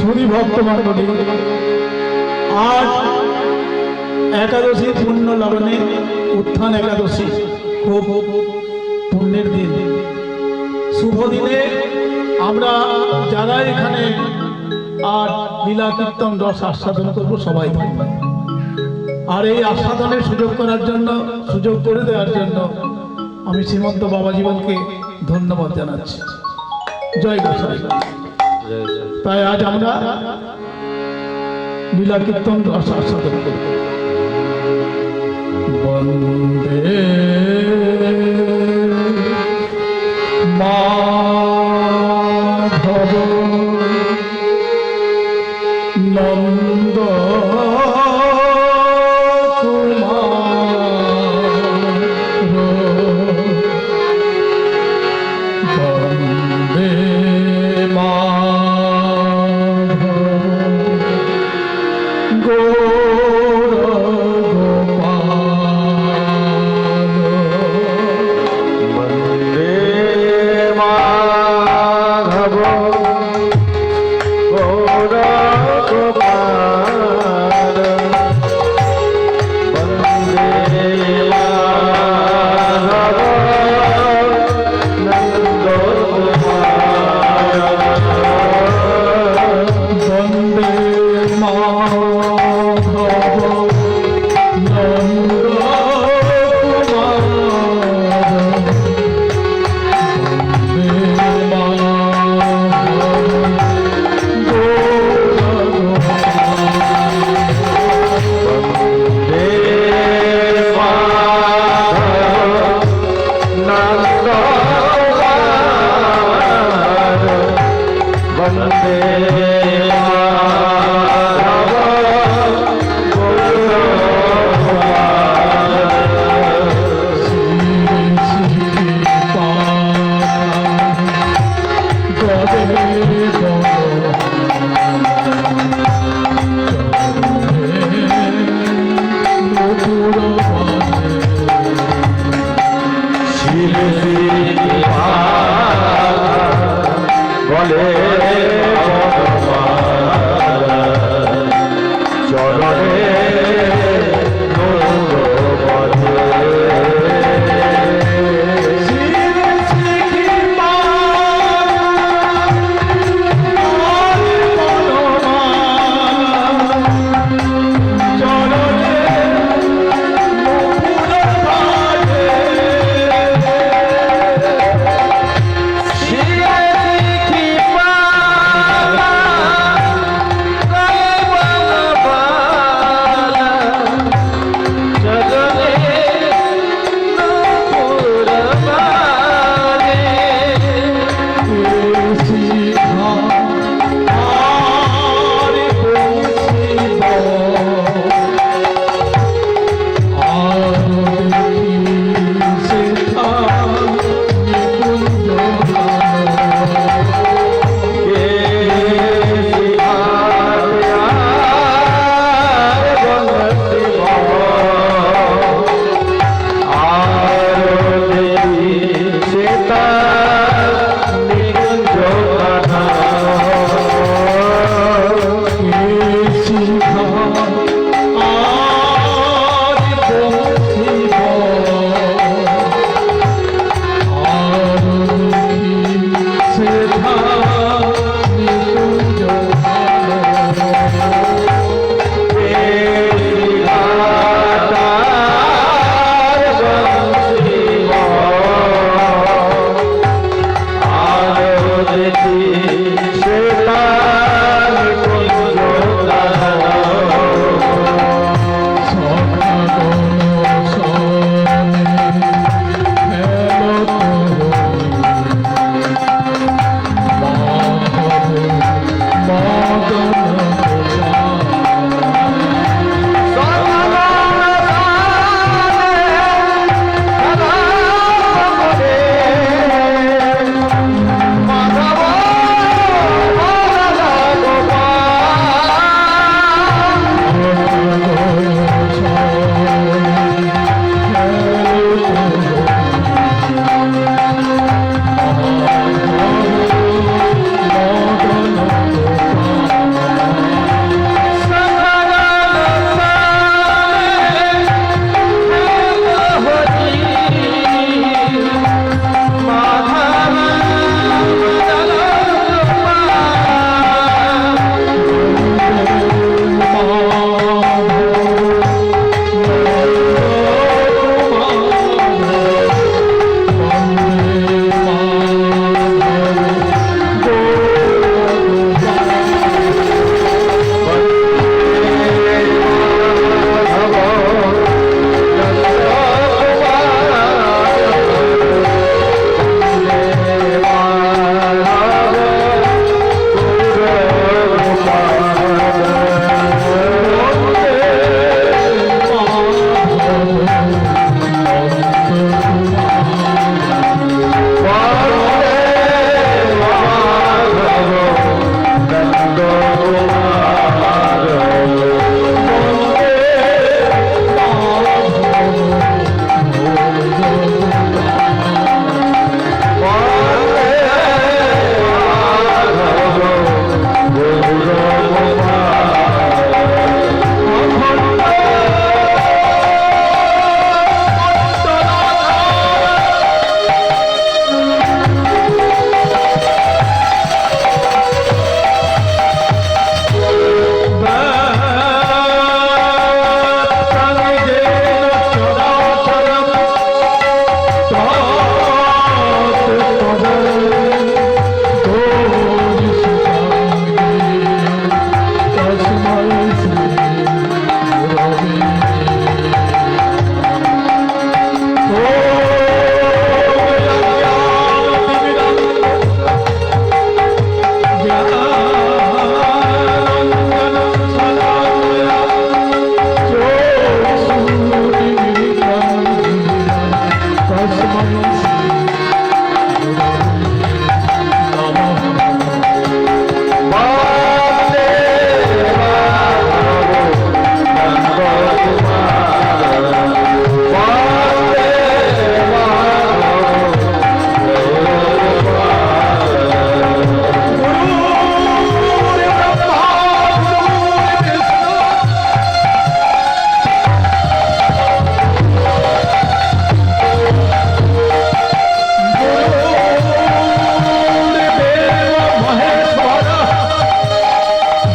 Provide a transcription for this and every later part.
সুধী ভক্ত মণ্ডলী, আজ একাদশী পুণ্য লগ্নে উত্থান একাদশী, খুব পুণ্যের দিন। শুভ দিনে আমরা যারা এখানে আর লীলা কীর্তন রস আস্বাদন করবো সবাই থাকবে। আর এই আস্বাদনের সুযোগ করার জন্য, সুযোগ করে দেওয়ার জন্য আমি শ্রীমন্ত বাবা জীবনকে ধন্যবাদ জানাচ্ছি। জয় গোসাই। তাই আজ আমরা লীলা কীর্তন রস আস্বাদন করব। বন্দে মাধব নন্দ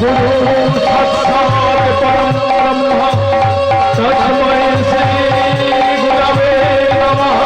गुरु साक्षात् परम ब्रह्म तस्मै श्री गुरवे नमः।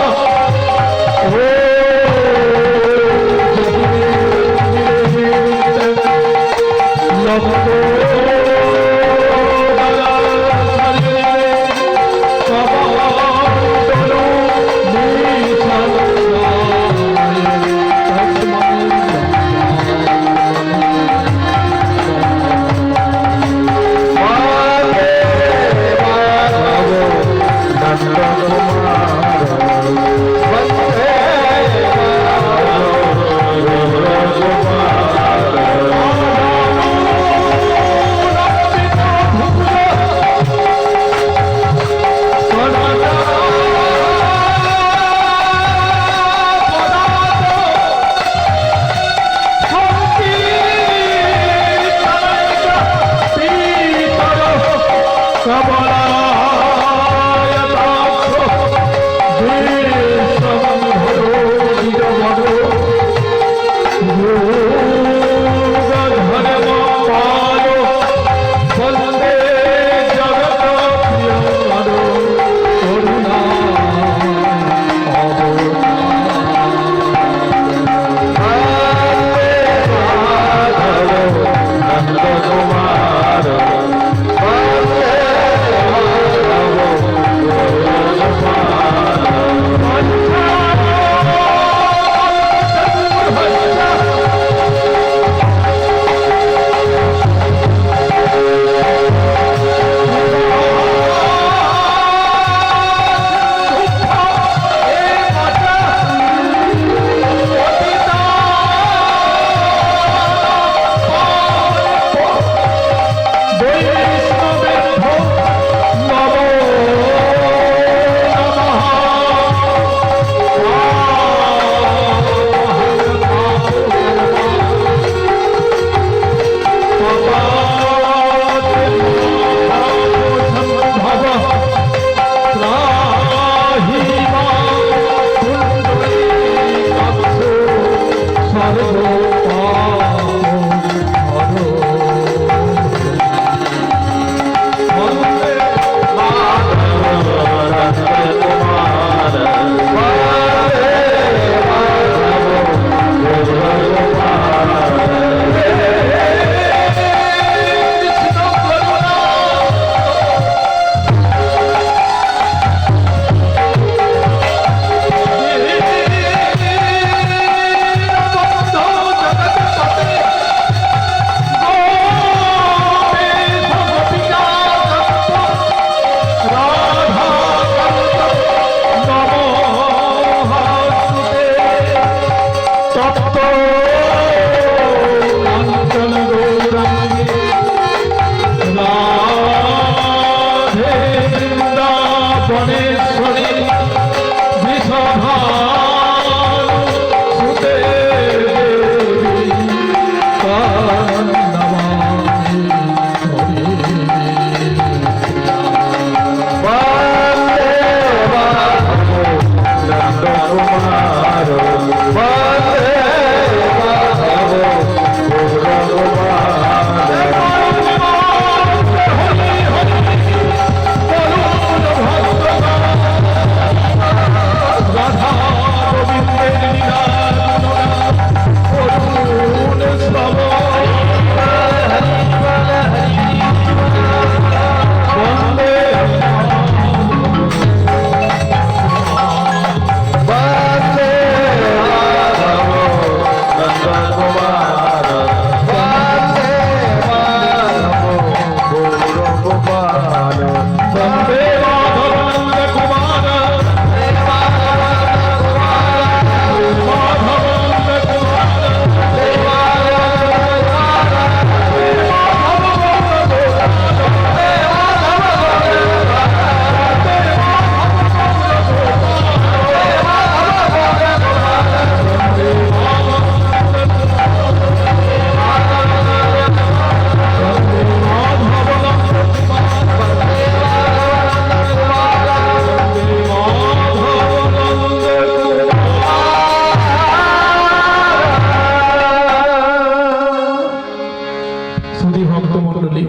সুধী ভক্তমণ্ডলী,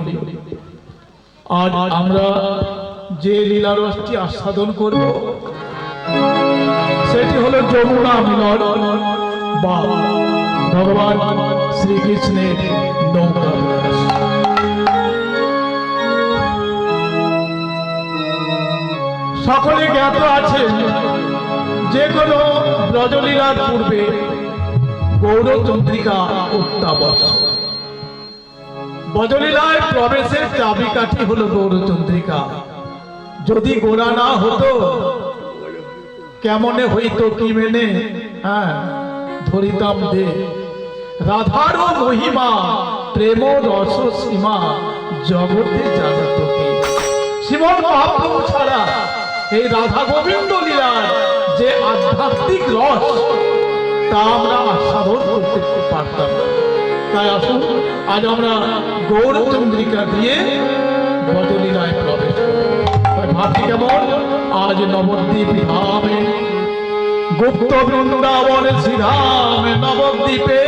আজ আমরা যে লীলারসটি আস্বাদন করব সেটি হলো যমুনা মিলন বা ভগবান শ্রীকৃষ্ণের নৌকা বিলাস। সকলে জ্ঞাত আছে যে কোনো ব্রজলীলার পূর্বে গৌরচন্দ্রিকা অত্যাবশ্যক। ব্রজলীলায় প্রবেশের চাবিকাঠি হলো গৌরচন্দ্রিকা। যদি গোড়া না হতো কেমনে হইতো কি মেনে, হ্যাঁ ধরিতাম দে রাধারও মহিমা প্রেম রস সীমা জগতে জানত কে। শ্রীমন মহাপ্রভু ছাড়া এই রাধা গোবিন্দ লীলার যে আধ্যাত্মিক রস তা আমরা আস্বাদন করতে পারতাম না। তাই আসুন আজ আমরা গৌরচন্দ্রিকা দিয়ে ব্রজলীলায় প্রবেশ করব। ভাবছি কেমন আজ নবদ্বীপ ধামে গুপ্ত বৃন্দাবন শ্রীধামে নবদ্বীপে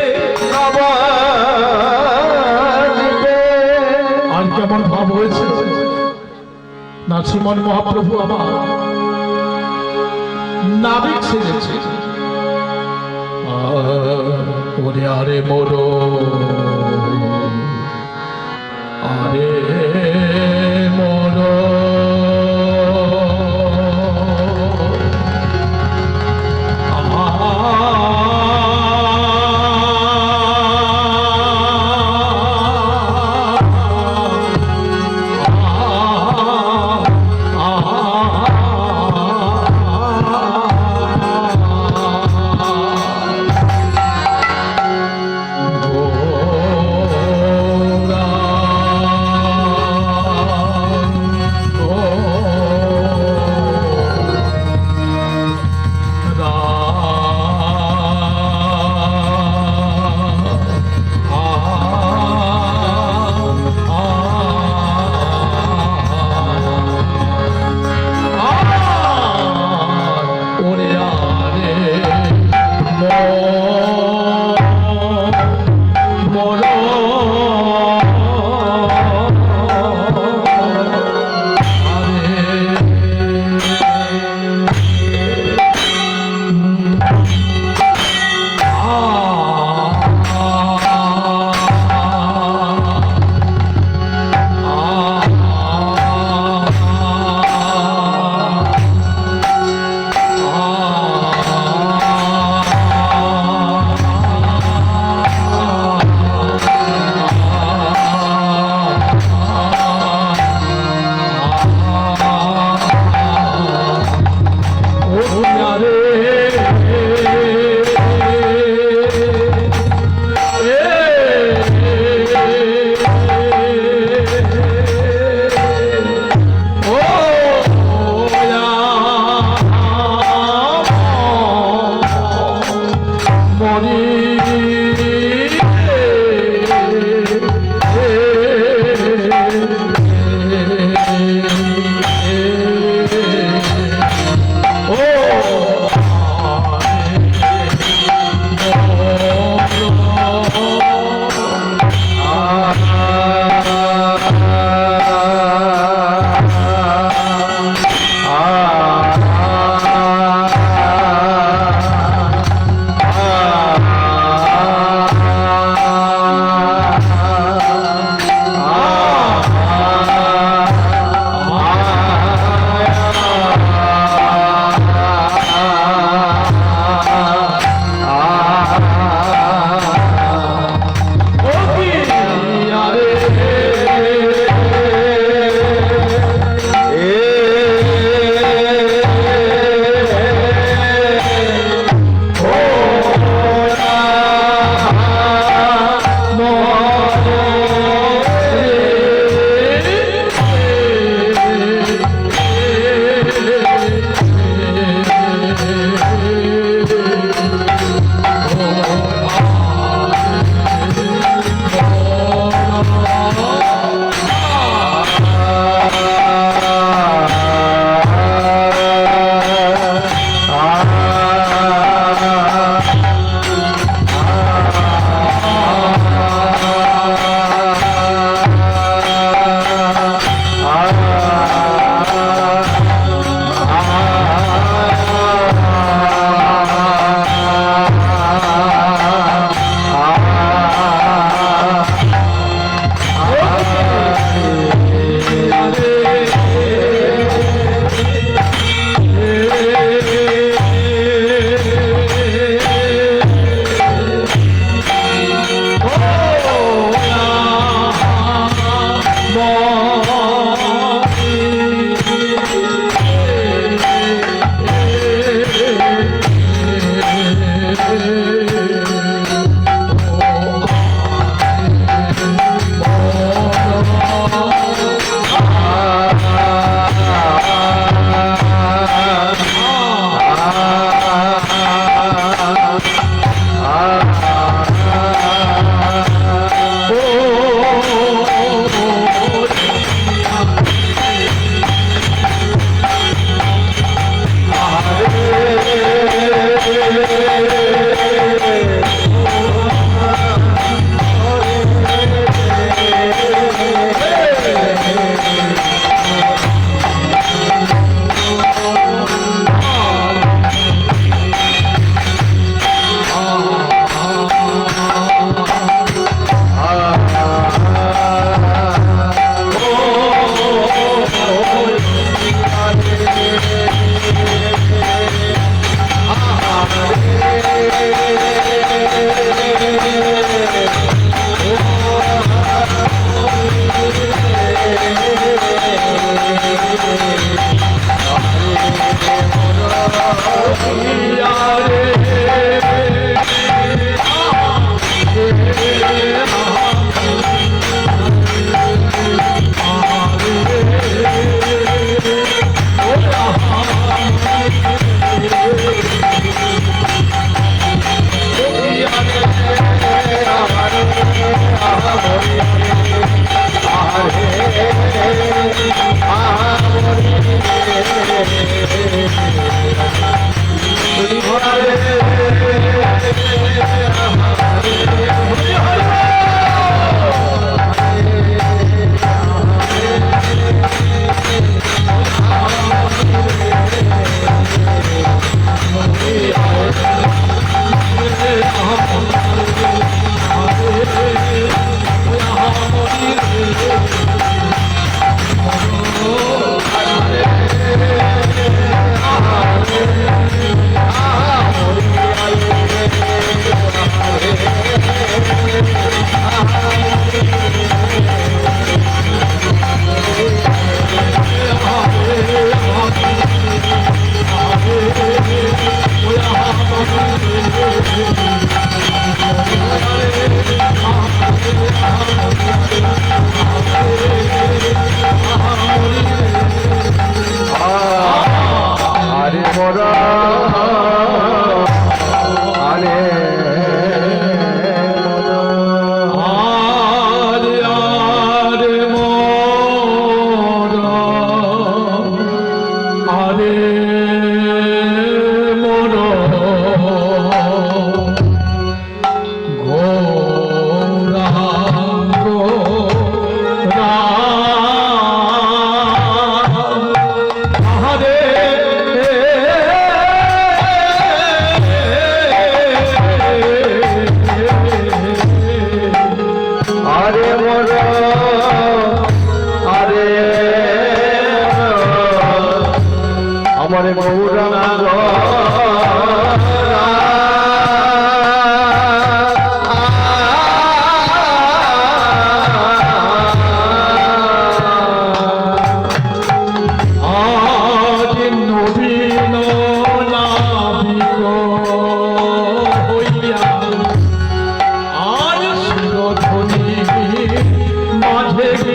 আজ কেমন ভাব হয়েছে না। শ্রীমন মহাপ্রভু আমার নাবিক সেজেছে। ওরে আরে মোরো আরে মোরো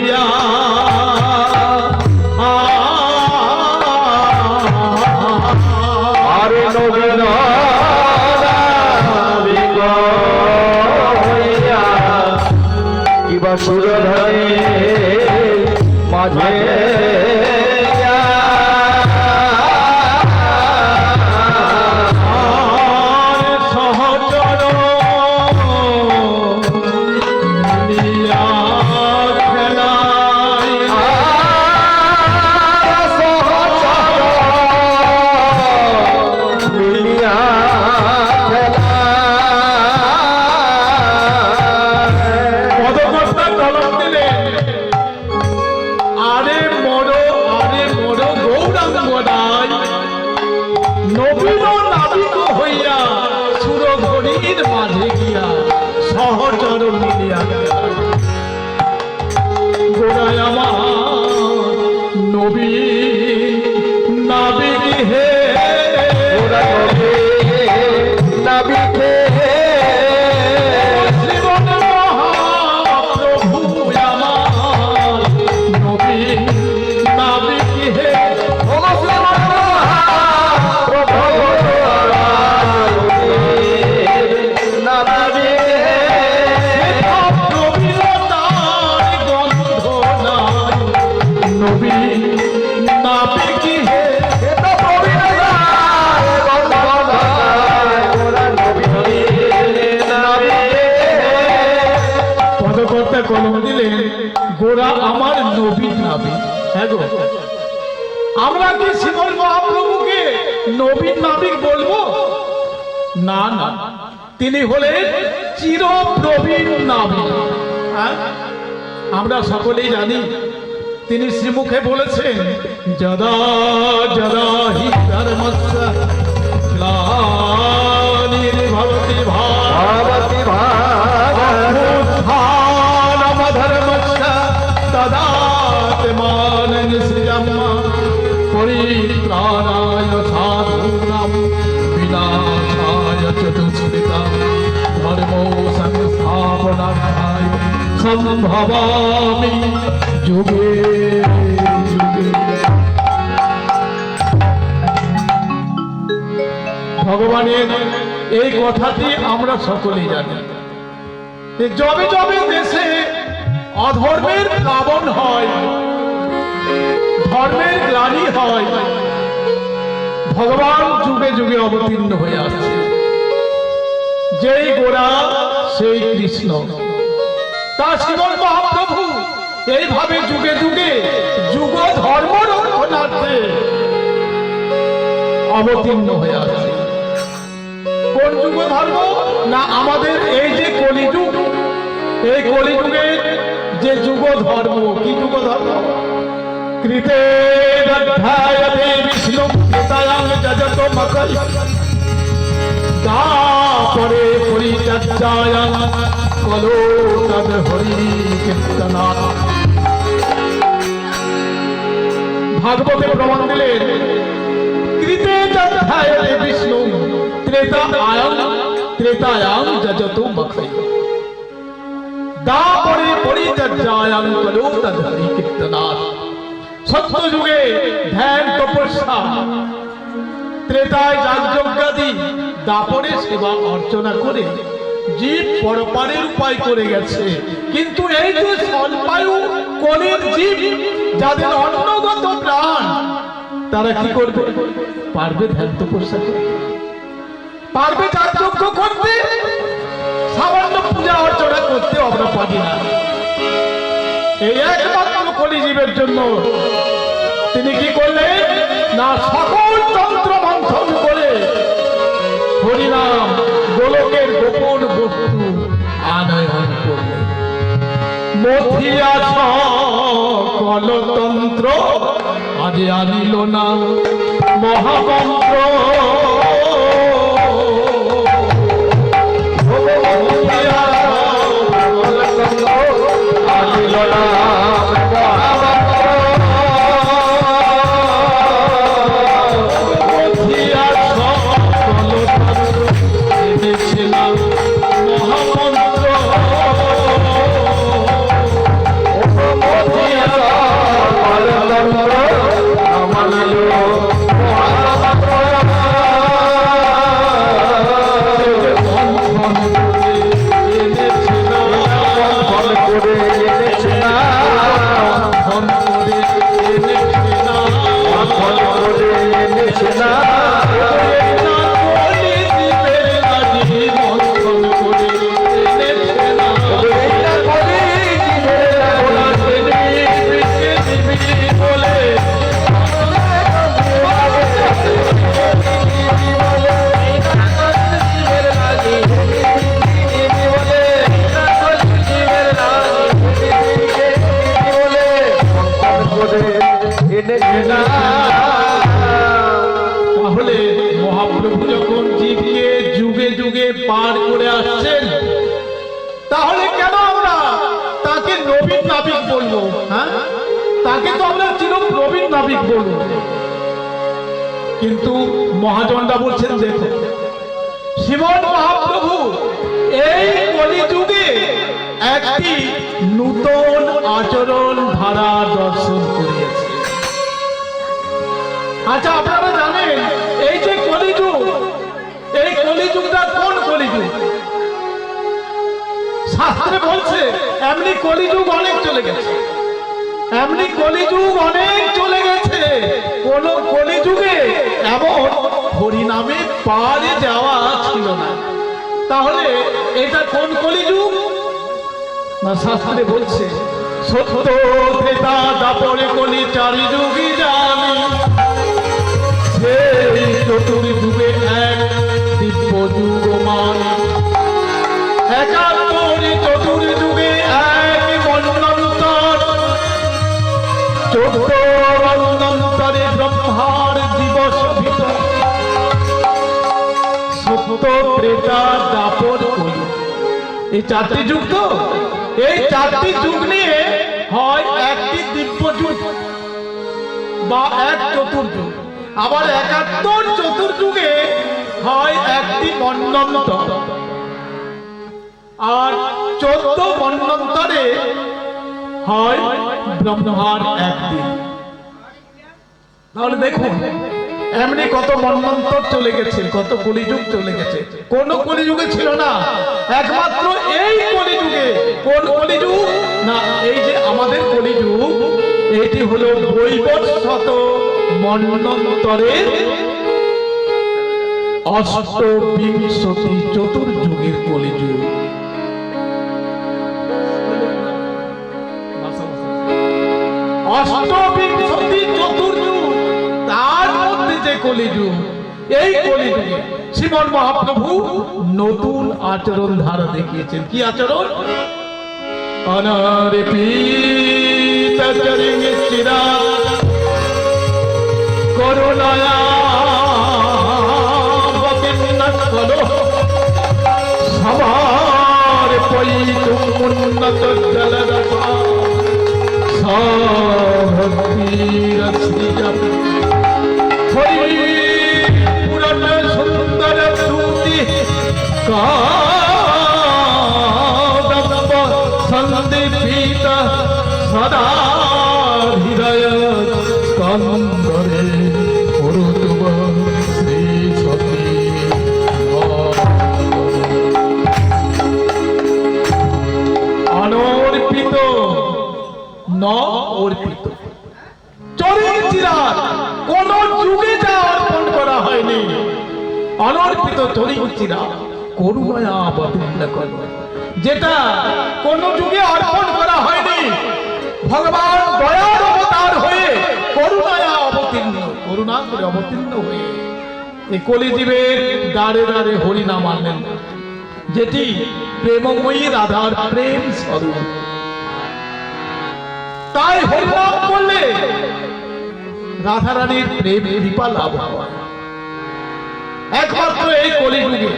মিলিয়া আরে নবীন কিবা সুরধরে মাঝে সহচর মিলিয়া গোড়ায় আমার নবী নাবিক হে নাবিক জীবন মহাপ্রভু আমার নবী নাবিক হে কলম দিলেন গোরা আমার নবীর নাবি। হ্যাঁ গো, আমরা কি শ্রীমন মহাপ্রভুকে নবীর নাবিক বলবো? না না, তিনি হলেন চির প্রবীণ নাবিক। আমরা সকলেই জানি তিনি শ্রীমুখে বলেছেন যদা যদা হি ধর্মস্য গ্লানির্ভবতি ভাবতি ধর্মস্য তদাত্মানং সৃজম পরিত্রাণায় সাধূনাং বিনাশায় চ দুষ্কৃতাং ধর্ম সংস্থাপনার্থায় সম্ভবামি যুগে যুগে। ভগবানের এই কথাটি আমরা সকলেই জানি। যবে যবে দেশে অধর্মের প্লাবন হয়, ধর্মের গ্লানি হয়, ভগবান যুগে যুগে অবতীর্ণ হয়ে আসছে। যেই গোরা সেই কৃষ্ণ, তা শ্রীমন মহাপ্রভু এইভাবে যুগে যুগে যুগ ধর্ম রক্ষণার্থে অবতীর্ণ হয়ে আসছে। কোন যুগ ধর্ম? না আমাদের এই যে কলিযুগ, এই কলিযুগে যে যুগ ধর্ম। কি যুগ ধর্ম? কৃতে অধ্যায়তে বিষ্ণু কৃতায়াং যজতো মকই দাপরে পরিচর্যায়াং কলো তদ হরি কীর্তনা। ভাগবতে প্রমাণ দিলেন কৃতে অধ্যায়তে বিষ্ণু ত্রেতায়াং যজতো মকই দাপরে পরিচর্যায়াং কলো তদ হরি কীর্তনা। সত্য যুগে ধ্যান তপস্যা, ত্রেতায় যাগযজ্ঞাদি, দাপরে সেবা অর্চনা করে জীব পরপারের উপায় করে গেছে। কিন্তু এই যে স্বল্পায়ু কলির জীব, যাদের অন্নগত প্রাণ, তারা কি করবে? পারবে ধ্যান তপস্যা করতে? পারবে যাগযজ্ঞ করতে? সামান্য পূজা অর্চনা করতে আমরা পারি না। এই একমাত্র কলিজীবের জন্য তিনি কি করলেন? না সকল তন্ত্র মন্থন করে হরিনাম গোলকের গোপন বস্তু আনয়ন করলেন। মথিয়া কলতন্ত্র আজ আনিল না মহামন্ত্র। মহামন্ত্র জগতে এনেছে না। তাহলে মহাপ্রভু যখন জীবকে যুগে যুগে পার করে আসছেন, তাহলে কেন আমরা তাকে নবীন নাবিক বলবো? হ্যাঁ, তাকে তো আমরা চির নবীন নাবিক বলবো। কিন্তু মহাজনরা বলছেন, দেখো শ্রীমৎ মহাপ্রভু এই কলিযুগে একটি নূতন আচরণ ধারা দর্শন করিয়েছে। আচ্ছা, আপনারা জানেন এই যে কলিযুগ, এই কলিযুগটা কোন কলিযুগ? শাস্ত্রে বলছে এমনি কলিযুগ অনেক চলে গেছে, এমনি কলিযুগ অনেক চলে গেছে। কোন কলিযুগে এমন হরিনামে পারে যাওয়া ছিল না। তাহলে এটা কোন কলিযুগ? না, শাস্ত্রে বলছে সত্য ত্রেতা দাপর কলি চারি যুগই জানি, সেই চতুর্যুগে এক দিব্য যুগ মানে, একাত্তর চতুর্যুগে এক মন্বন্তর, 14 মন্বন্তরে ব্রহ্মার দিবস ভিতর, সত্য ত্রেতা দাপর কলি। এই চারটি যুগ, তো এই চারটি যুগ নিয়ে হয় একটি দিব্য যুগ বা এক চতুর্যুগ, আবার 71 চতুর্যুগে হয় একটি মন্বন্তর, আর 14 মন্বন্তরে হয় ব্রহ্মার একদিন। তাহলে দেখুন এমনি কত মন্বন্তর চলে গেছে, কত কলিযুগ চলে গেছে। কোন কলিযুগে ছিল না, একমাত্র এই কলিযুগে। কোন কলিযুগ? না, এই যে আমাদের কলিযুগ, এটি হলো বৈবৎসত মন্বন্তরের অষ্টবিংশতি চতুর্যুগের কলিযুগ। অষ্টবিংশতি চতুর্যুগ, তার মধ্যে যে কলিযুগ, এই কলিযুগে শ্রীমন মহাপ্রভু নতুন আচরণ ধারা দেখিয়েছেন। কি আচরণ? অনারপিত চরিঙে চিরা করুণায়া বকিন্ন কলো, সবার পৈতু উন্নত জলরসা সাভক্তির শ্রীজা হরি পুরন সুন্দর শ্রুতি কাদম্ব সন্দীপিত সদা হৃদয় স্কন্দরে কুরুতুম শ্রী সতী অনর্পিত ন অর্পিত চরির চিরাগ কোন যুগে যা অর্পণ করা হয়নি। অনর্পিত চরির চিরাগ করুণায়া অবতীর্ণ কর, যেটা কোন যুগে অর্পণ করা হয়নি। ভগবান দয়ার অবতার হয়ে করুণায়া অবতীর্ণ, করুণা করে অবতীর্ণ হয়ে এই কলিজীবের দ্বারে দ্বারে হরিনাম আনলেন, যেটি প্রেমময়ী রাধার প্রেম স্বরূপ। তাই হরিনাম করলে রাধারানীর প্রেম কৃপা লাভ হয় একমাত্র এই কলিযুগে।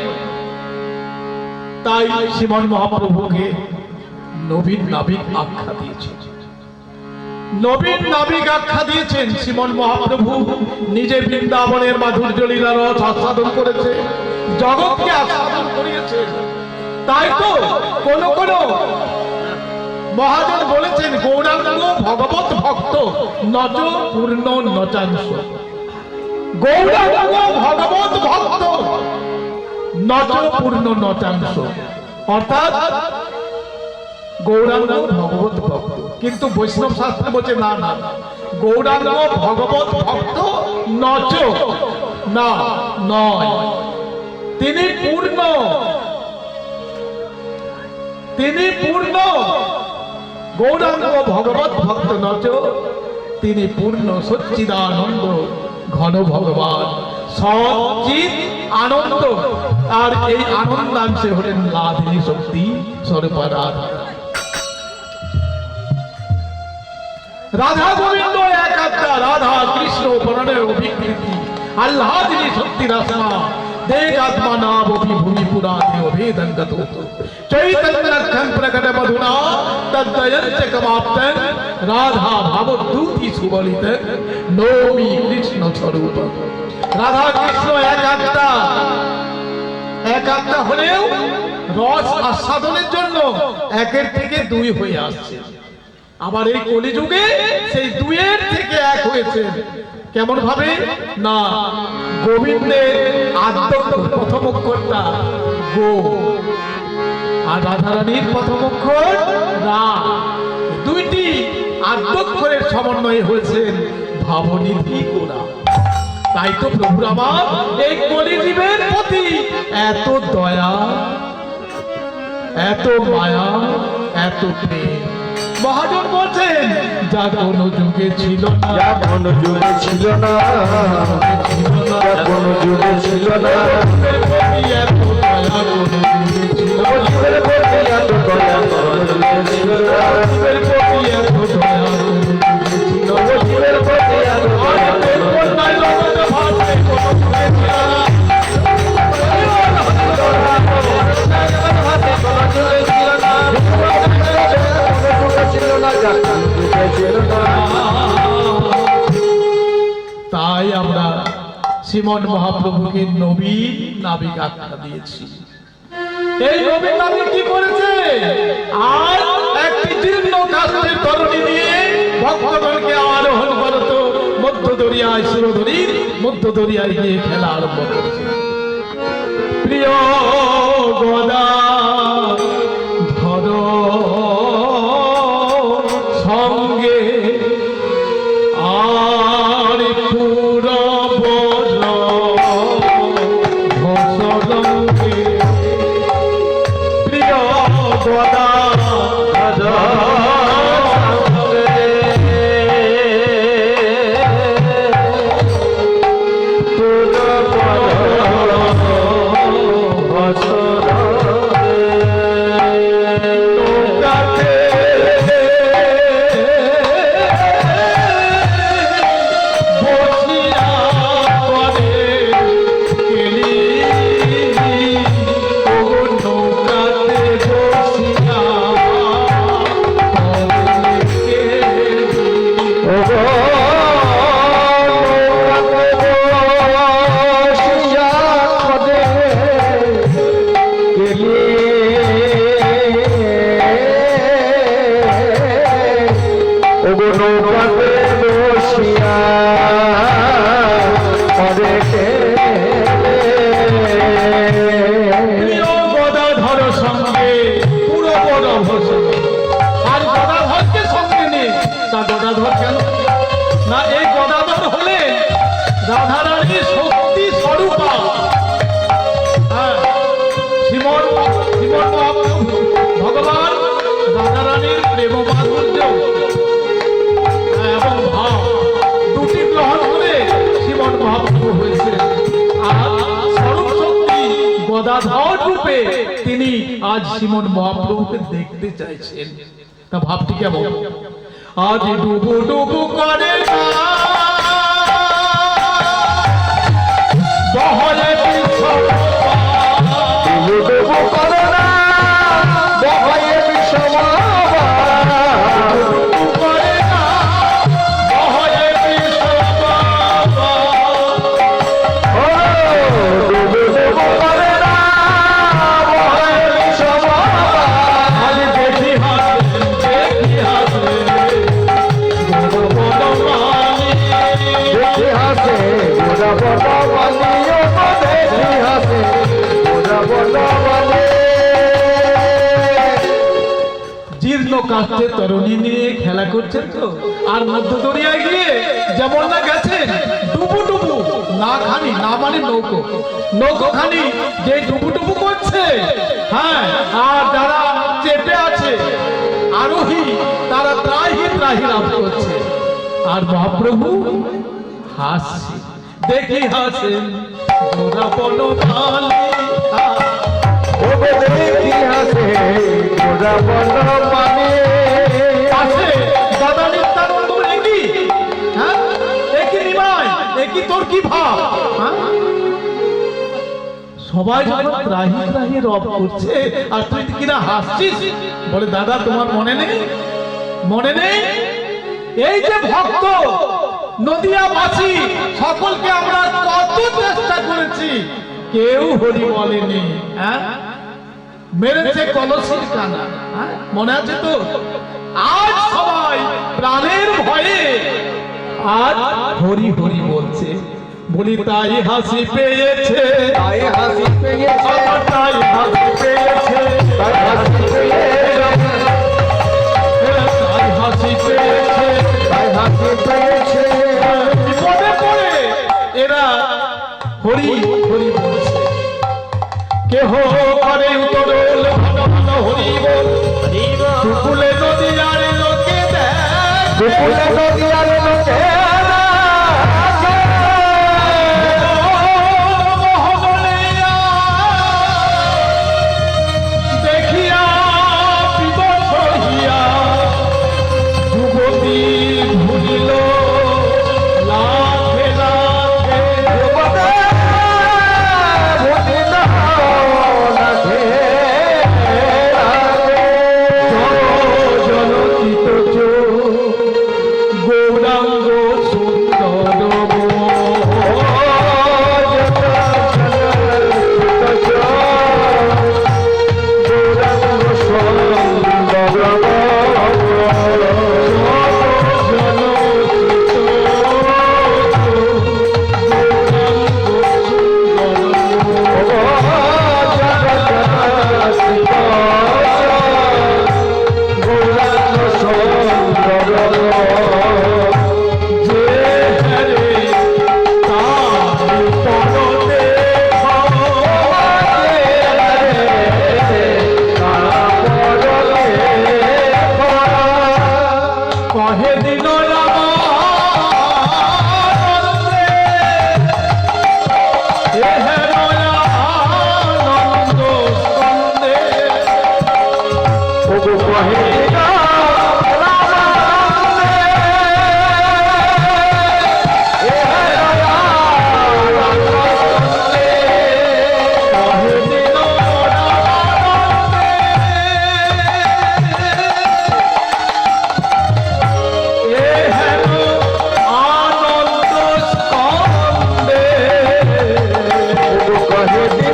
তাই শ্রীমন মহাপ্রভুকে নবীন নাবিক আখ্যা দিয়েছেন। নবীন নাবিক আখ্যা দিয়েছেন। শ্রীমন মহাপ্রভু নিজে বৃন্দাবনের মাধুর্য লীলার রস আস্বাদন করেছে, জগৎকে আস্বাদন করিয়েছেন। তাই তো কোন কোন মহাজন বলেছেন, গৌরাঙ্গ ভগবত ভক্ত নচ পূর্ণ নচাংশ। গৌরাঙ্গ ভগবত ভক্ত নচ পূর্ণ নচাংশ, অর্থাৎ গৌরাঙ্গ ভগবত ভক্ত। কিন্তু বৈষ্ণব শাস্ত্রে বলছে না না, গৌরাঙ্গ ভগবত ভক্ত নচ না, নয়, তিনি পূর্ণ, তিনি পূর্ণ। গৌরাঙ্গ ভগবত ভক্ত নচ, তিনি পূর্ণ সচ্চিদানন্দ ঘন ভগবান, সচ্চিদ আনন্দ। আর এই আনন্দাংশে হলেন লাধিনী শক্তি স্বরূপা রাধা। রাধা গোবিন্দ এক আত্মা, রাধা কৃষ্ণ প্রণয়ের অভিকৃতি, আল্লাহ যিনি শক্তির আত্মা, দেব আত্মা নাম ভূমি পুরাণে অভেদঙ্গত চৈতন্যক্ষং প্রকট মধুনা তদ্দয়ঞ্চ কমাপ্তং রাধা ভাবদ্যুতি সুবলিত নৌমি কৃষ্ণ স্বরূপ। রাধা কৃষ্ণ এক আত্মা হলেও রস আস্বাদনের জন্য একের থেকে দুই হয়ে আসছে। আবার এই কলিযুগে সেই দুইয়ের থেকে এক হয়েছে। কেমন ভাবে না, গোবিন্দের আদ্যক্ষর প্রথম অক্ষরটা গো, আর রাধারানীর প্রথম অক্ষর রা, দুইটি আদ্যক্ষরের সমন্বয়ে হয়েছেন ভাবনিধি গোরা। তাই তো প্রভু আমার এই কলিজীবের প্রতি এত দয়া, এত মায়া, এত প্রেম। মহাজন বলছেন যা কোনো যুগে ছিল না, যা কোন যুগে ছিল না, যা কোন যুগে ছিল না, এত দয়া কোনো যুগে ছিল না, জীবের প্রতি এত দয়া কোন যুগে ছিল না, জীবের প্রতি এত দয়া কোনো যুগে ছিল না, জীবের প্রতি এত দয়া কন্যায় জগতে ভাসে কোনো যুগে ছিল না। তাই আমরা শ্রীমন মহাপ্রভুকে নবীন নাবিক আখ্যা দিয়েছি। এই নবীন নাবিক কি করেছে? আর একটি জীর্ণ কাষ্ঠের তরণী নিয়ে ভক্তগণকে আরোহণ করত মধ্য দরিয়ায়, শিরোধরীর মধ্য দরিয়ায় গিয়ে খেলা আরম্ভ করেছে। প্রিয় গদা ধর সঙ্গে আর পুরব ঘোষরঙ্গে, প্রিয় গদা রাধারানীর শক্তি স্বরূপা, শ্রীমন ভগবান রাধারানীর প্রেম মাধুর্য এবং ভাব দুটি গ্রহণ করে শ্রীমন মহাপ্রভু হয়েছে। আর স্বরূপ শক্তি গদাধর রূপে তিনি আজ শ্রীমন মহাপ্রভুকে দেখতে চাইছেন। তা ভাবটি কেমন? আজ ডুবু ডুবু করে বহরে বিশ্ব করোনা বহায়ে বিশ্বমা করে না, বহরে বিশ্ব করোনা বহায়ে বিশ্বমা আজ দেখি হাসে দেখি হাসে গোরা বর্তমানিও দেখি হাসে গোরা বর্তমানে। জীর্ণ কাষ্ঠে তরুণী নিয়ে খেলা করছেন তো, আর মধ্য দরিয়ায় গিয়ে যেমন না গেছেন ডুবু ডুবু, না খানি না মানে নৌকো খানি যে ডুবু ডুবু করছে, হ্যাঁ, আর যারা চেপে আছে আরোহী তারা ত্রাহি লাভ করছে। আর মহাপ্রভু হাসছে, দেখি হাসেন গোরা বনমালী, দেখি হাসে গোরা বর্তমানে। আছে দাদা নিত্যানন্দ তোর কি ভাব? হ্যাঁ? সবাই যখন ত্রাহি ত্রাহি রব করছে আর তুই কিনা হাসছিস। বলে দাদা তোমার মনে নেই, মনে নেই এই যে ভক্ত নদিয়াবাসী সকলকে আমরা কত চেষ্টা করেছি, কেউ হরি বলেনি। হ্যাঁ, মেরেছে কলসির কানা। হ্যাঁ, মনে আছে তো? আজ সবাই প্রাণের ভয়ে আজ হরি হরি বলছে। বলি তাই হাসি পেয়েছে, তাই হাসি পেয়েছে, আমার তাই হাসি পেয়েছে, তাই হাসি পেয়েছে, তাই হাসি পেয়েছে, তাই হাসি পেয়েছে। বিপদে পড়ে এরা হরি হরি বলছে। কেহ করে উতরল ভগবান হরি বল, দুকুলে নদীয়ার লোকে দেখ, দুকুলে নদীয়ার লোকে দেখিয়া বিবশ হইয়া যুবতী ভুলিল লাখে লাখে। জনচিত গৌরাঙ্গ সুন্দর কহে দিল আনন্দ স্কন্দে। কহে দিল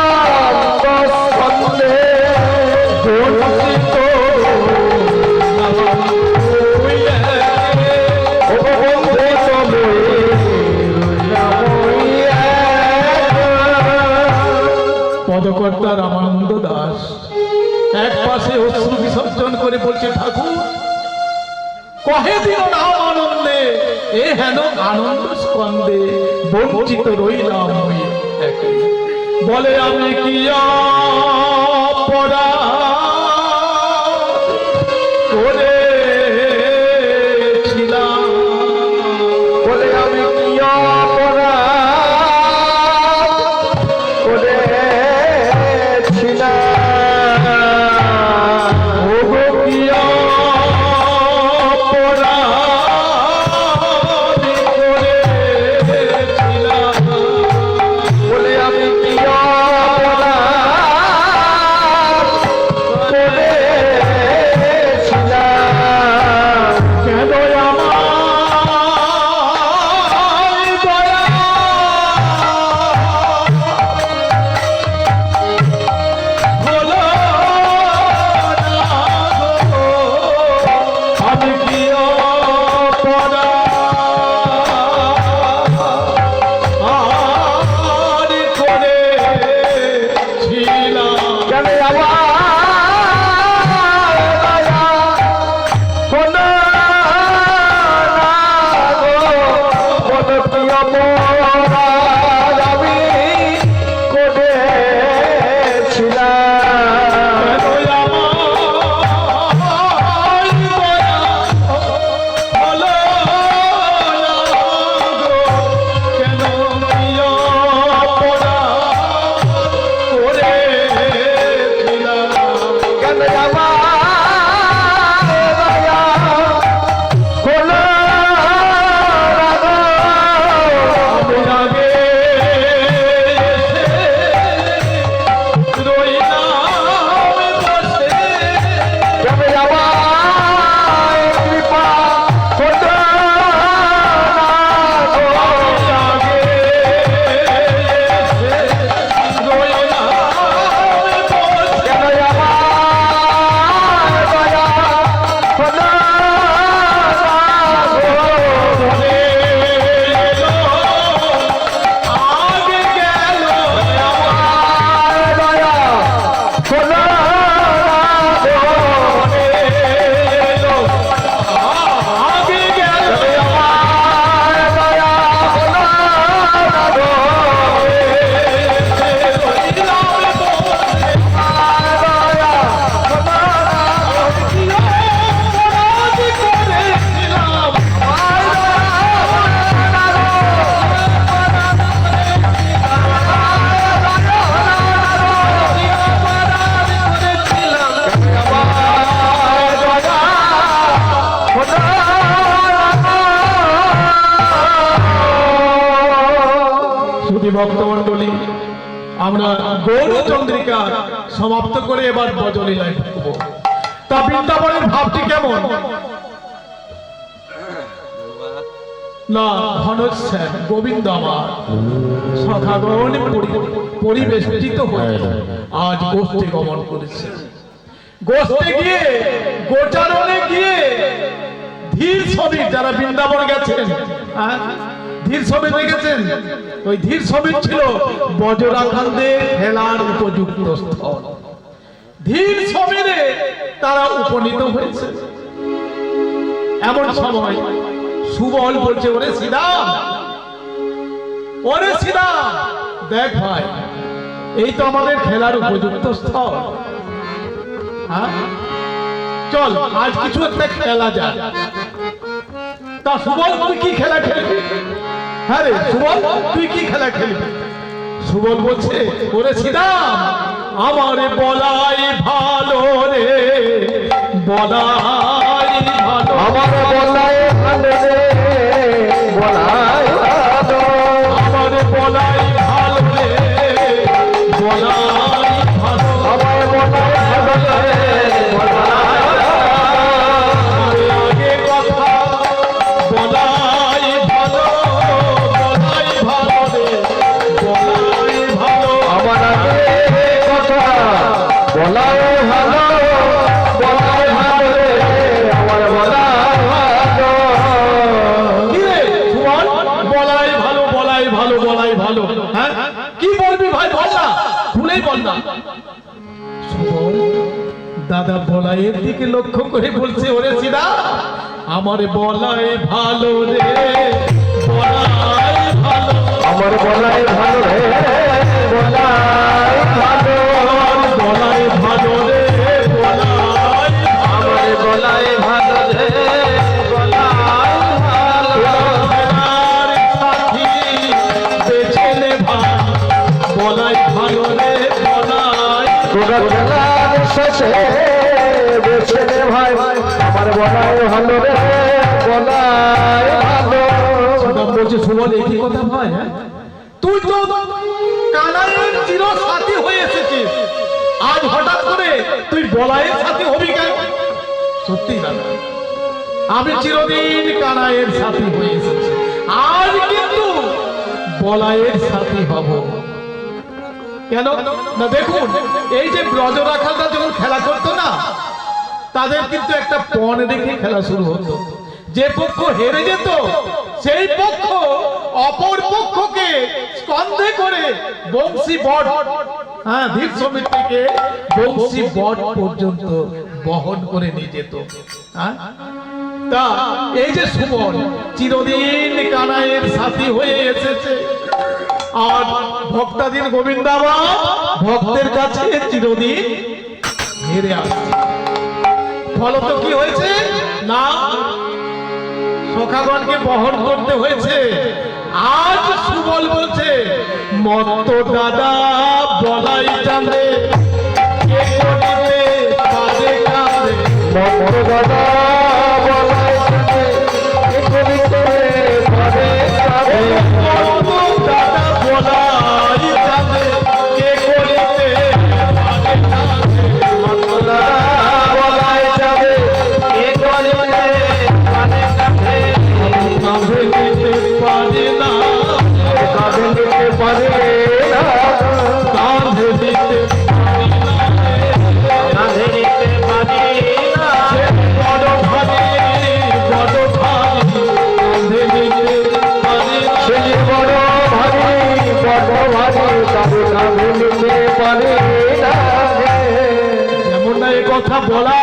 আনন্দ স্কন্দে। পদকর্তা রামানন্দ দাস এক পাশে অশ্রু বিসর্জন করে বলছে, ঠাকুর কহে দিল নাম আনন্দে, এ হেন আনন্দ স্কন্দে বঞ্চিত রইলাম মুই একে। বলে আমি কি অপরাধ করেছিলাম, বলে আমি কি অপরাধ করেছিলাম, ওগো কি অপরাধ করেছিলাম, বলে আমি কি অপরাধ করেছিলাম, কেন আমায় দয়া হলো না গো, আমি কি অপরাধ করেছিলাম। কেন আমার দয়া হলো না গো, বলো কি অপরাধ আমি করেছিলাম, কেন আমার ভক্তমণ্ডলী, আমরা গৌরচন্দ্রিকা সমাপ্ত করে এবার ব্রজলীলায় ঢুকবো। তা বৃন্দাবনের ভাবটি কেমন? না ঘনশ্যাম গোবিন্দ আমার সখাগণ পরিবেষ্টিত হয়ে আজ গোষ্ঠী গমন করেছে। গোষ্ঠে গিয়ে গোচারণে গিয়ে ধীর ছবি যারা বৃন্দাবন গেছেন, ধীর ছবি দেখেছেন, ওই ধীর ছবি ছিল বজ্রাখানদের খেলার উপযুক্ত স্থল। ধীর ছবিরে তারা উপনীত হয়েছে। এমন সময় সুবল বলছে, ওরে শ্রীরাম, ওরে শ্রীরাম, দেখ ভাই, এই তো আমাদের খেলার উপযুক্ত স্থল। হ্যাঁ, চল আজ কিছু একটা খেলা যায়। তা সুবল তুই কি খেলা খেলবি? হ্যাঁ রে সুবল, তুই কি খেলা খেলবি? সুবল বলছে, ওরে শ্রীরাম, আমারে বলাই ভালো রে, বলাই ভালো, আমার বলাই ভালো রে, বলাই ভালো, আমার বলাই ভালো রে, বলাই ভালো, আমার বলাই ভালো রে, বলাই আগে কথা বলাই ভালো, বলাই ভালো রে, বলাই ভালো, আমার আগে কথা বলাই ভালো, বলাই ভালো রে, আমার বলাই ভালো। কি রে সুবল, বলাই ভালো, বলাই ভালো, বলাই ভালো, হ্যাঁ কি বলবি ভাই, বল না, খুলেই বল না। সুবল দাদা বলাইয়ের দিকে লক্ষ্য করে বলছে, ওরে সিদা, আমার বলাই ভালো রে, বলাই ভালো, আমার বলাই ভালো রে, বলাই ভালো, আমার বলাই ভালো রে, বলাই, আমার বলাই ভালো রে, বলাই ভালো, খেলার সাথী বেছে নে ভাই, বলাই ভালো রে, বলাই, তোরা খেলার শেষে বেছে নে ভাই, আমার বলাই ভালো রে, বলাই ভালো। সুদাম বলছে, সুবল এই কি কথা ভাই, হ্যাঁ তুই তো কানাইয়ের চির সাথী হয়ে এসেছিস, আজ হঠাৎ করে তুই বলাইয়ের সাথী হবি কেন? সত্যি দাদা, আমি চিরদিন কানাইয়ের সাথী হয়ে এসেছি, আজ কিন্তু বলাইয়ের সাথী হব। কেন না, দেখুন এই যে ব্রজরাখালরা যখন খেলা করতো না, তাদের কিন্তু একটা পণ রেখে খেলা শুরু হতো। যে পক্ষ হেরে যেত সেই পক্ষ অপর পক্ষকে স্কন্ধে করে বংশী বট, হ্যাঁ ধীর সমিত থেকে বংশী বট পর্যন্ত বহন করে নিয়ে যেত। হ্যাঁ, তা এই যে সুবল চিরদিন কানাইয়ের সাথী হয়ে এসেছে, আর ভক্তাধীন গোবিন্দাবাদ ভক্তের কাছে চিরদিন হেরে আসছে। ফলত কি হয়েছে না, সখাগণকে বহন করতে হয়েছে। আজ সুবল বলছে, মত দাদা বলাই জানে, কে করিতে কাঁদে কাঁদে, মত দাদা বলাই জানে, কে করিতে কাঁদে কাঁদে, মত দাদা বলাই জানে, কে করিতে কাঁদে কাঁদে, মত দাদা বলাই যাবে, কে করিতে কাঁদে কাঁদে, কাঁধে নিতে পারে না, কাঁদে নিতে পারে না, কাঁধে দিতে কাঁদে নিতে পারে না, বড় ভারী, বড় ভারী, কাঁধে নিতে পারে না। সে যে বড় ভারী, বড় ভারী, কাঁদে কাঁদে নিতে পারে না। যেমন না এ কথা বলা,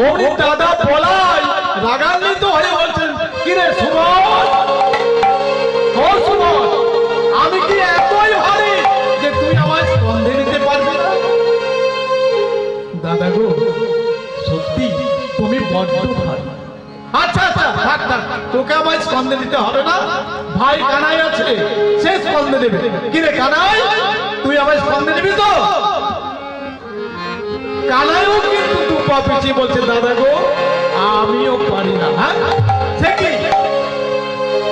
অমনি দাদা বলাই রাগান্বিত হয়ে বলছেন, কিরে সুবল, ও সুবল, আমি কি এতই ভারী যে তুই আমায় স্কন্ধে নিতে পারবি না? দাদা গো, সত্যি তুমি বড্ড ভারী। আচ্ছা আচ্ছা, থাক থাক, তোকে আমায় স্কন্ধে দিতে হবে না, ভাই কানাই আছে, সে স্কন্ধে দেবে। কিরে কানাই, তুই আমায় স্কন্ধে দিবি তো? কানাইও কিন্তু দু পা পিছিয়ে বলছে, দাদা গো আমিও পারি না। হ্যাঁ সে কি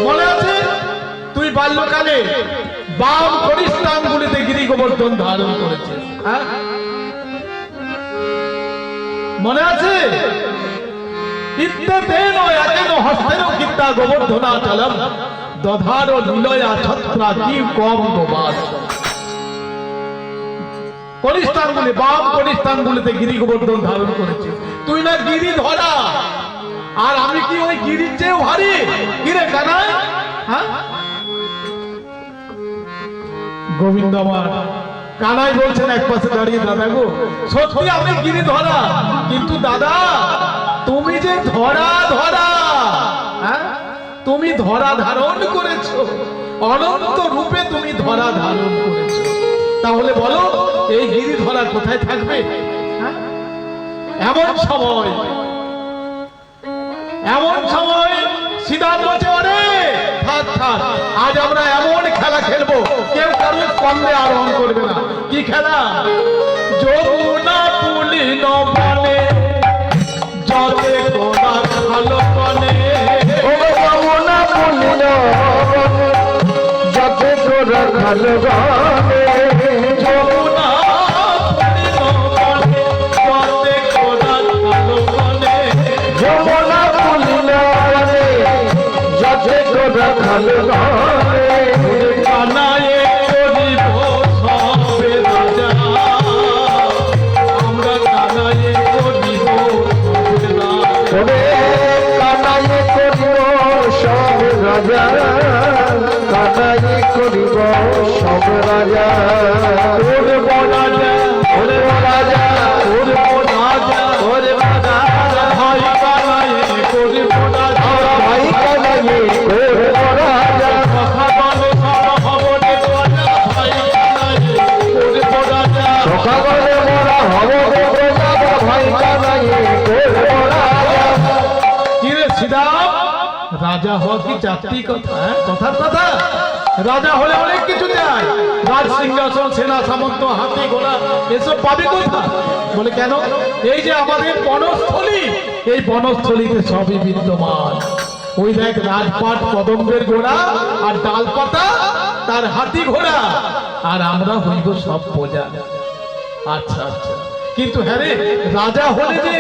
মনে আছে, তুই বাল্যকালে বাম করিষ্ঠাঙ্গুলিতে গিরি গোবর্ধন ধারণ করেছে। হ্যাঁ, মনে আছে? ইত্যতেন একেন হস্তেন কীর্তা গোবর্ধনাচলম দধার লীলয়া ছত্রা জীব কম গোবাদ। করিষ্ঠাঙ্গুলি, বাম করিষ্ঠাঙ্গুলিতে গিরি গোবর্ধন ধারণ করেছে। তুই না গিরি ধরা, আর আমি কি ওই গিরির চেয়েও ভারী? গিরে কানাই, হ্যাঁ? গোবিন্দ আমার কানাই বলছেন এক পাশে দাঁড়িয়ে, দাদা গো সত্যি আমি গিরি ধরা, কিন্তু দাদা তুমি যে ধরা ধরা, হ্যাঁ, তুমি ধরা ধারণ করেছো, অনন্ত রূপে তুমি ধরা ধারণ করেছো। তাহলে বলো এই গিরি ধরা কোথায় থাকবে? হ্যাঁ? এমন সময় সিদ্ধান্ত বলছে, ওরে থাক থাক, আজ আমরা এমন খেলা খেলবো কেউ কারোর স্কন্ধে আরোহণ করবে না। কি খেলা? যমুনা পুলিন বনে জলে গোনা খালো কনে। ও যমুনা পুলিন জলে গোনা খালো কনে। যমুনা পুলিন বনে জলে গোনা খালো কনে। যমুনা পুলিন বনে জলে গোনা খালো কনে। কানায়ে করিব সবে রাজা, আমরা কানায়ে করিব সবে রাজা। ওরে কানাই করিব সব রাজা, কানাই করিব সব রাজা। ওরে রাজা, ওরে রাজা, ওরে রাজা, ওরে রাজা, ভাই কানায়ে করিব রাজা, ভাই কানাই করিব রাজা। কথা বলে সব হবনে রাজা, ভাই কানায়ে করিব রাজা। সখা বলে মোরা হব রাজা, ভাই কানাই করিব রাজা। কি রে শ্রীরাম, রাজা হওয়া কি চারটি কথা? হ্যাঁ? কথার কথা। রাজা হলে অনেক কিছু চাই, রাজ সিংহাসন, সেনা সামন্ত, হাতি ঘোড়া, এসব পাবি কোথায়? বলে কেন? এই যে আমাদের বনস্থলী, এই বনস্থলীতে সবই বিদ্যমান। ওই দেখ রাজপাট, কদম্বের ঘোড়া আর ডালপাতা, তার হাতি ঘোড়া, আর আমরা হইব সব প্রজা। আচ্ছা আচ্ছা, কিন্তু হ্যাঁ রে, রাজা হলে যে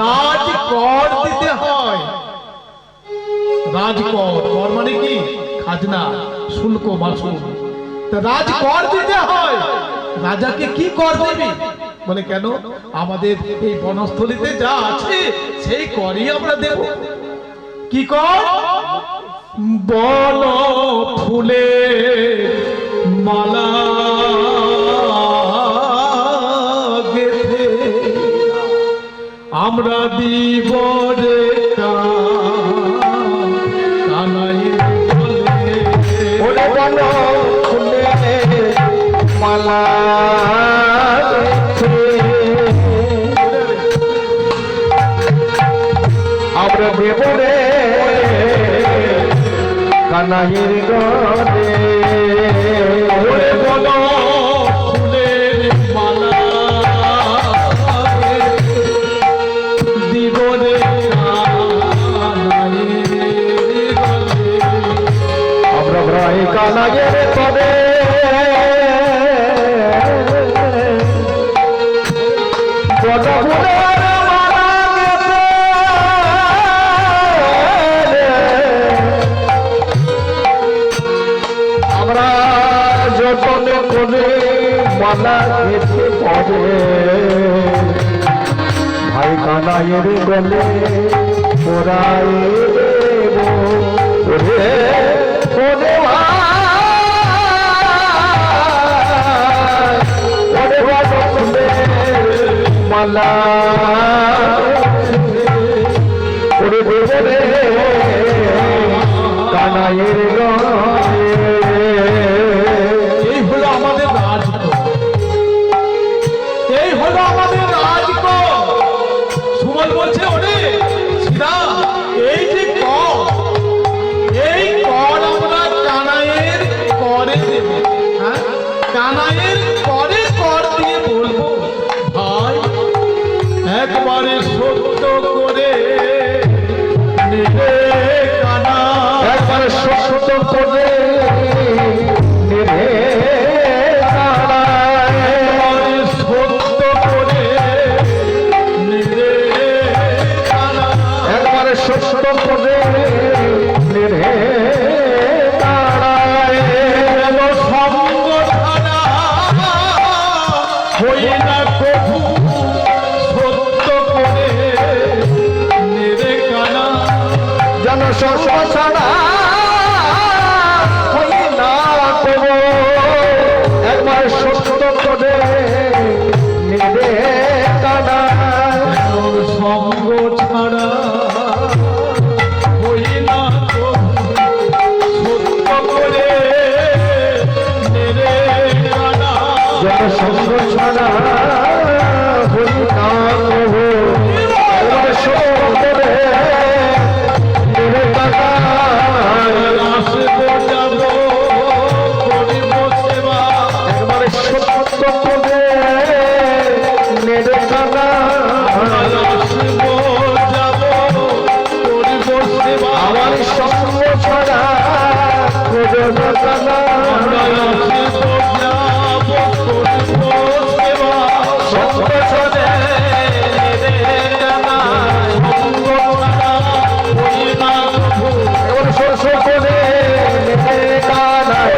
রাজ কর দিতে হয়। রাজকর, কর মানে কি? খাজনা, শুল্ক, মাসুল। তা রাজকর দিতে হয়। রাজাকে কি কর দিবি? বলে কেন? আমাদের এই বনস্থলীতে যা আছে সেই করই আমরা দেব। কি কর? বন ফুলে মালা গেথে আমরা দিব রে কানাইয়ের গলে। ওরে বন ফুলে মালা গেথে আমরা দেব রে কানাইয়ের গলে। ওরে বন ফুলের মালা দিব রে কানাইয়ের গলে। আমরা ভ্রয় কানাইয়ের পদে বন ফুলের মালা গেথে আমরা যতন করে মালা গেথে পদে ভাই কানাইয়ের গলে ওরাই দেব। ওরে ওরে ভাই, ওরে ফুলের মালা ওরে দেব রে কানাইয়ের গলে। এই হলো আমাদের রাজকোষ, এই হলো আমাদের রাজকোষ। সুমন বলছে, ওরে শ্রীরাম, এই যে কর, এই কর আমরা কানাইয়ের করে দেব। হ্যাঁ, কানাইয়ের করে কর দিয়ে বলবো, ভাই একবারে সত্য করে নেবে কানা। একবার সত্য করে নেবে কানা আসব যাব করিব সেবা আমার সঙ্গ ছাড়া প্রয়োজন কানা আমরা আসব যাব করিব সেবা সঙ্গ ছাড়া সঙ্গ ছাড়া হই না প্রভু এবার শস্য করে কানায়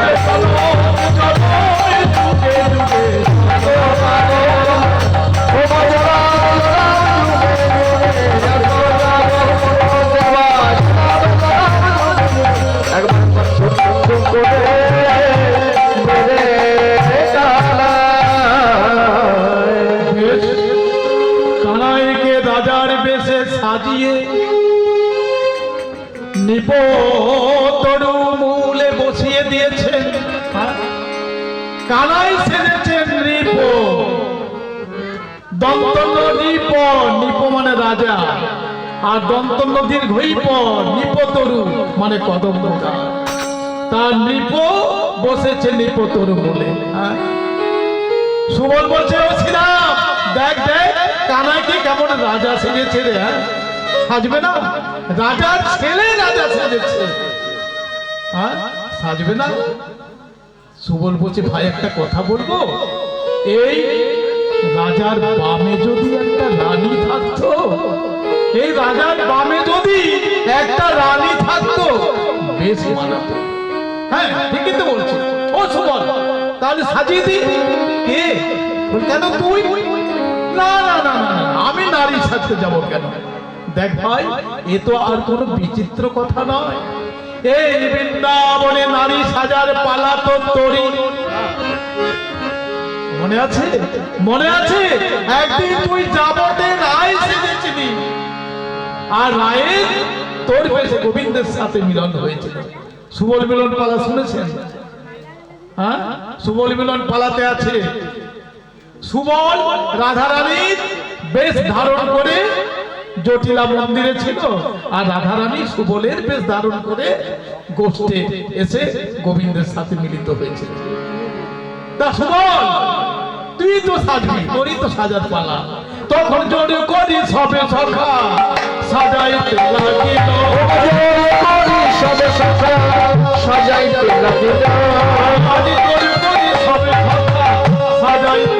কানাইকে রাজার বেশে সাজিয়ে নিপ তরু মূলে বসিয়ে দিয়েছেন কানাই সেজেছেন নিপ দন্ত নিপ নিপ মানে রাজা আর দন্ত নদীর ঘইপ নিপ তরু মানে কদম্ব গাছ। তার নিপ বসেছে নিপ তরু মূলে সুবল বলছে ও শ্রীরাম দেখ দেখ কানাইকে কেমন রাজা সেজেছে রে সাজবে না রাজার ছেলে রাজা সেজেছে সাজবে না সুবল বলছে ভাই একটা কথা বলবো এই রাজার বামে যদি একটা রানী থাকতো এই রাজার বামে যদি একটা রানী থাকতো বেশ মানাতো হ্যাঁ ঠিকই তো বলছে ও সুবল তাহলে সাজিয়ে দি কে কেন তুই না না না না আমি নারী সাজতে যাব কেন দেখ ভাই এ তো আর কোনো বিচিত্র কথা নয় এই বৃন্দাবনে নারী সাজার পালা তো তোরই মনে আছে মনে আছে একদিন তুই যাবতে রায় সেজেছিলি আর রায়ের তোর বেশে গোবিন্দের সাথে মিলন হয়েছিল সুবল মিলন পালা শুনেছেন হ্যাঁ সুবল মিলন পালাতে আছে সুবল রাধারানীর বেশ ধারণ করে জটিলা মন্দিরে ছিল আর রাধারানী সুবলের বেশ ধারণ করে গোষ্ঠে এসে গোবিন্দের সাথে মিলিত হয়েছিল তা সুবল তুই তো সাজবি তোরই তো সাজার পালা তখন জোরে করি সবে সখা সাজাইতে লাগিল সবে সখা সাজাইতে লাগিল আজি জোরে করি সবে সখা সাজাইতে